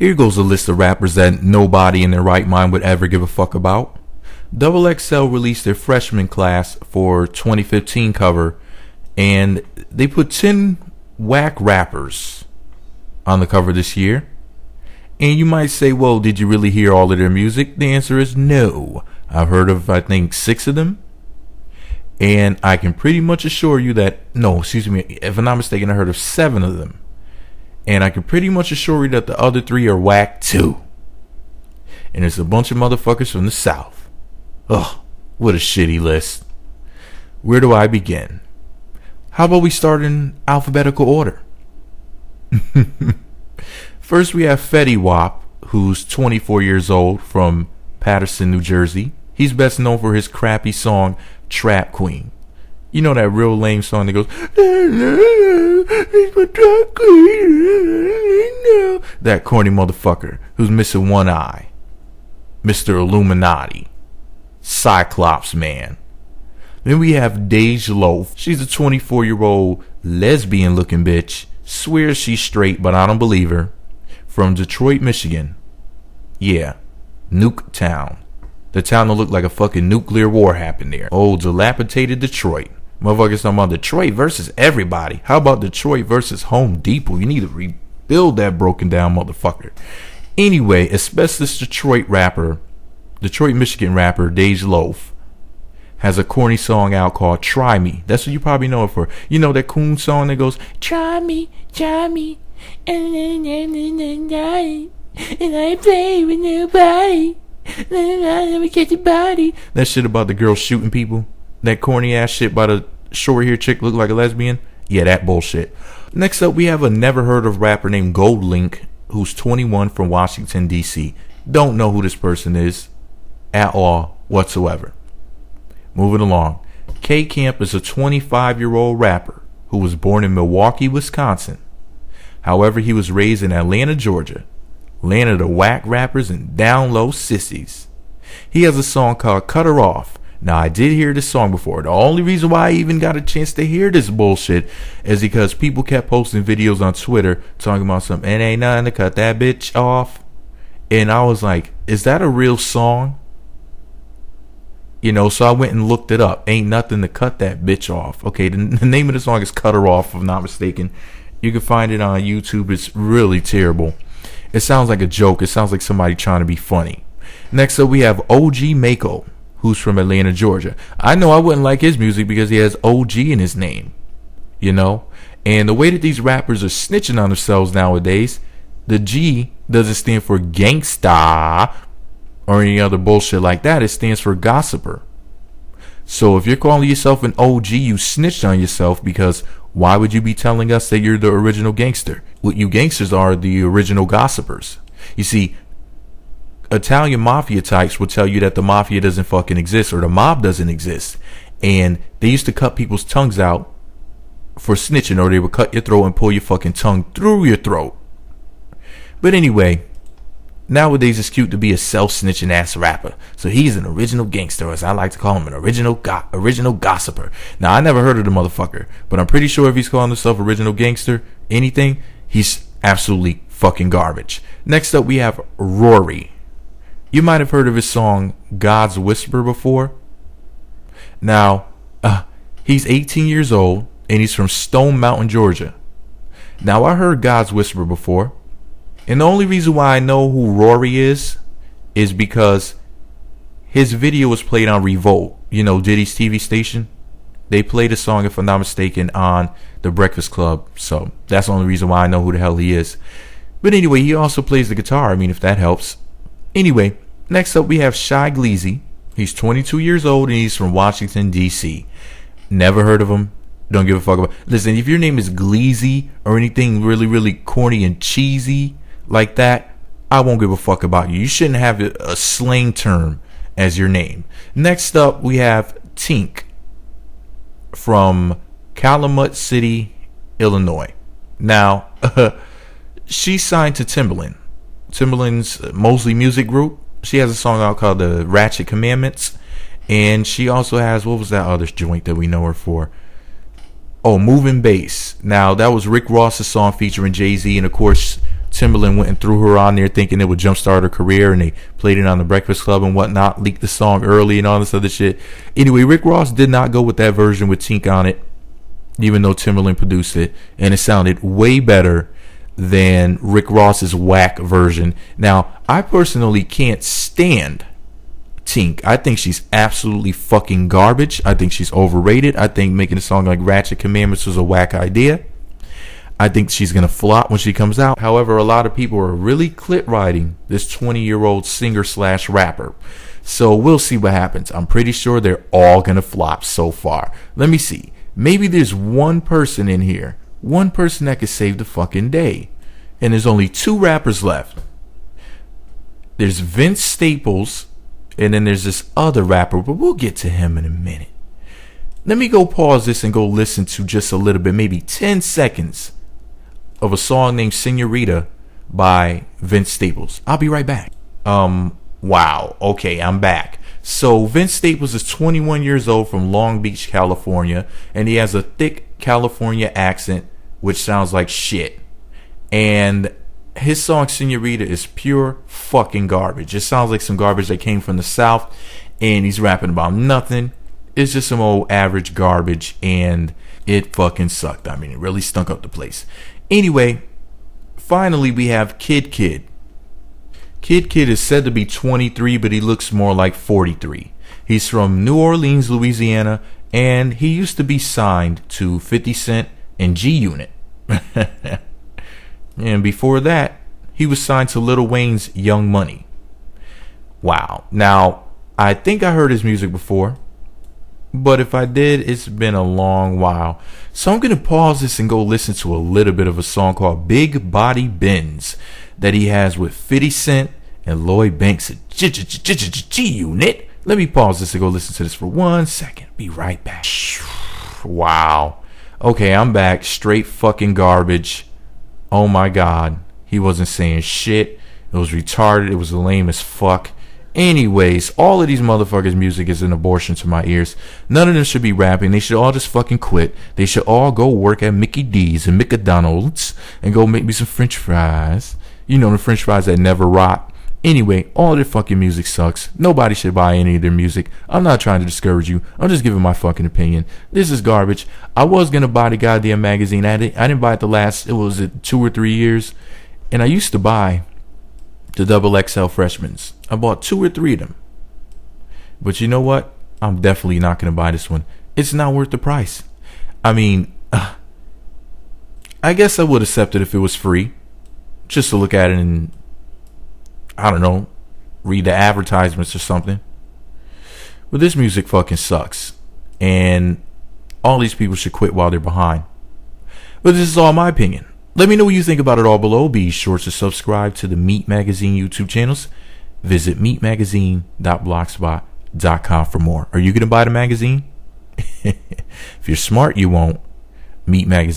Here goes a list of rappers that nobody in their right mind would ever give a fuck about. XXL released their freshman class for 2015 cover, and they put 10 WACK rappers on the cover this year. And you might say, well, did you really hear all of their music? The answer is no. I've heard of, I think, 6 of them. And I can pretty much assure you that, if I'm not mistaken, I heard of 7 of them. And I can pretty much assure you that the other 3 are whack too. And it's a bunch of motherfuckers from the South. Ugh, what a shitty list. Where do I begin? How about we start in alphabetical order? First we have Fetty Wap, who's 24 years old, from Paterson, New Jersey. He's best known for his crappy song, Trap Queen. You know that real lame song that goes, that corny motherfucker who's missing one eye. Mr. Illuminati. Cyclops Man. Then we have Dej Loaf. She's a 24-year-old lesbian looking bitch. Swears she's straight, but I don't believe her. From Detroit, Michigan. Yeah, Nuke Town. The town that looked like a fucking nuclear war happened there. Oh, dilapidated Detroit. Motherfuckers talking about Detroit versus everybody. How about Detroit versus Home Depot? You need to rebuild that broken down motherfucker. Anyway, asbestos Detroit Michigan rapper Dej Loaf has a corny song out called Try Me. That's what you probably know it for. You know that coon song that goes, try me, and I play with nobody, and I never catch a body. That shit about the girl shooting people. That corny ass shit by the short hair chick look like a lesbian. Yeah, that bullshit. Next up, we have a never heard of rapper named Gold Link, who's 21, from Washington, D.C. Don't know who this person is at all whatsoever. Moving along. K Camp is a 25-year-old rapper who was born in Milwaukee, Wisconsin. However, he was raised in Atlanta, Georgia. Land of the whack rappers and down low sissies. He has a song called Cut Her Off. Now, I did hear this song before. The only reason why I even got a chance to hear this bullshit is because people kept posting videos on Twitter talking about some, it ain't nothing to cut that bitch off. And I was like, is that a real song? You know, so I went and looked it up. Ain't nothing to cut that bitch off. Okay, the name of the song is Cut Her Off, if I'm not mistaken. You can find it on YouTube. It's really terrible. It sounds like a joke. It sounds like somebody trying to be funny. Next up, we have OG Mako, who's from Atlanta, Georgia. I know I wouldn't like his music because he has OG in his name. You know? And the way that these rappers are snitching on themselves nowadays, the G doesn't stand for gangsta or any other bullshit like that. It stands for gossiper. So if you're calling yourself an OG, you snitched on yourself, because why would you be telling us that you're the original gangster? What you gangsters are the original gossipers. You see, Italian mafia types will tell you that the mafia doesn't fucking exist, or the mob doesn't exist. And they used to cut people's tongues out for snitching, or they would cut your throat and pull your fucking tongue through your throat. But anyway, nowadays it's cute to be a self-snitching ass rapper. So he's an original gangster, or as I like to call him, an original gossiper. Now, I never heard of the motherfucker, but I'm pretty sure if he's calling himself original gangster, anything, he's absolutely fucking garbage. Next up, we have Rory. You might have heard of his song God's Whisper before. Now, he's 18 years old, and he's from Stone Mountain, Georgia. Now, I heard God's Whisper before, and the only reason why I know who Rory is because his video was played on Revolt, you know, Diddy's TV station. They played a song, if I'm not mistaken, on The Breakfast Club. So that's the only reason why I know who the hell he is. But anyway, he also plays the guitar. I mean, if that helps. Anyway, next up we have Shy Gleazy. He's 22 years old and he's from Washington, D.C. Never heard of him. Don't give a fuck about. Listen, if your name is Gleazy or anything really, really corny and cheesy like that, I won't give a fuck about you. You shouldn't have a slang term as your name. Next up, we have Tink from Calumet City, Illinois. Now, she's signed to Timbaland's Mosley Music Group. She has a song out called The Ratchet Commandments. And she also has, what was that other joint that we know her for? Oh, Moving Bass. Now, that was Rick Ross's song featuring Jay-Z. And, of course, Timbaland went and threw her on there thinking it would jumpstart her career, and they played it on the Breakfast Club and whatnot, leaked the song early and all this other shit. Anyway, Rick Ross did not go with that version with Tink on it, even though Timbaland produced it, and it sounded way better than Rick Ross's whack version. Now, I personally can't stand Tink. I think she's absolutely fucking garbage. I think she's overrated. I think making a song like Ratchet Commandments was a whack idea. I think she's gonna flop when she comes out. However, a lot of people are really clit riding this 20-year-old singer slash rapper. So we'll see what happens. I'm pretty sure they're all gonna flop so far. Let me see. Maybe there's one person in here, one person that could save the fucking day. And there's only 2 rappers left. There's Vince Staples, and then there's this other rapper, but we'll get to him in a minute. Let me go pause this and go listen to just a little bit, maybe 10 seconds of a song named Senorita by Vince Staples. I'll be right back. Wow. Okay, I'm back. So Vince Staples is 21 years old from Long Beach, California, and he has a thick California accent, which sounds like shit. And his song Senorita is pure fucking garbage. It sounds like some garbage that came from the South, and he's rapping about nothing. It's just some old average garbage, and it fucking sucked. I mean, it really stunk up the place. Anyway, finally we have Kid Kid. Kid Kid is said to be 23, but he looks more like 43. He's from New Orleans, Louisiana, and he used to be signed to 50 Cent and G-Unit. And before that, he was signed to Lil Wayne's Young Money. Wow. Now, I think I heard his music before, but if I did, it's been a long while. So I'm going to pause this and go listen to a little bit of a song called Big Body Benz that he has with 50 Cent and Lloyd Banks at G-Unit. Let me pause this and go listen to this for 1 second. Be right back. Wow. Okay, I'm back. Straight fucking garbage. Oh my God. He wasn't saying shit. It was retarded. It was lame as fuck. Anyways, all of these motherfuckers' music is an abortion to my ears. None of them should be rapping. They should all just fucking quit. They should all go work at Mickey D's and McDonald's and go make me some french fries. You know, the french fries that never rot. Anyway, all their fucking music sucks. Nobody should buy any of their music. I'm not trying to discourage you. I'm just giving my fucking opinion. This is garbage. I was going to buy the goddamn magazine. I didn't buy it the last, it was 2 or 3 years. And I used to buy the XXL Freshmans. I bought 2 or 3 of them. But you know what? I'm definitely not going to buy this one. It's not worth the price. I mean, I guess I would accept it if it was free. Just to look at it and, I don't know, read the advertisements or something. But this music fucking sucks. And all these people should quit while they're behind. But this is all my opinion. Let me know what you think about it all below. Be sure to subscribe to the Meat Magazine YouTube channels. Visit meatmagazine.blogspot.com for more. Are you going to buy the magazine? If you're smart, you won't. Meat Magazine.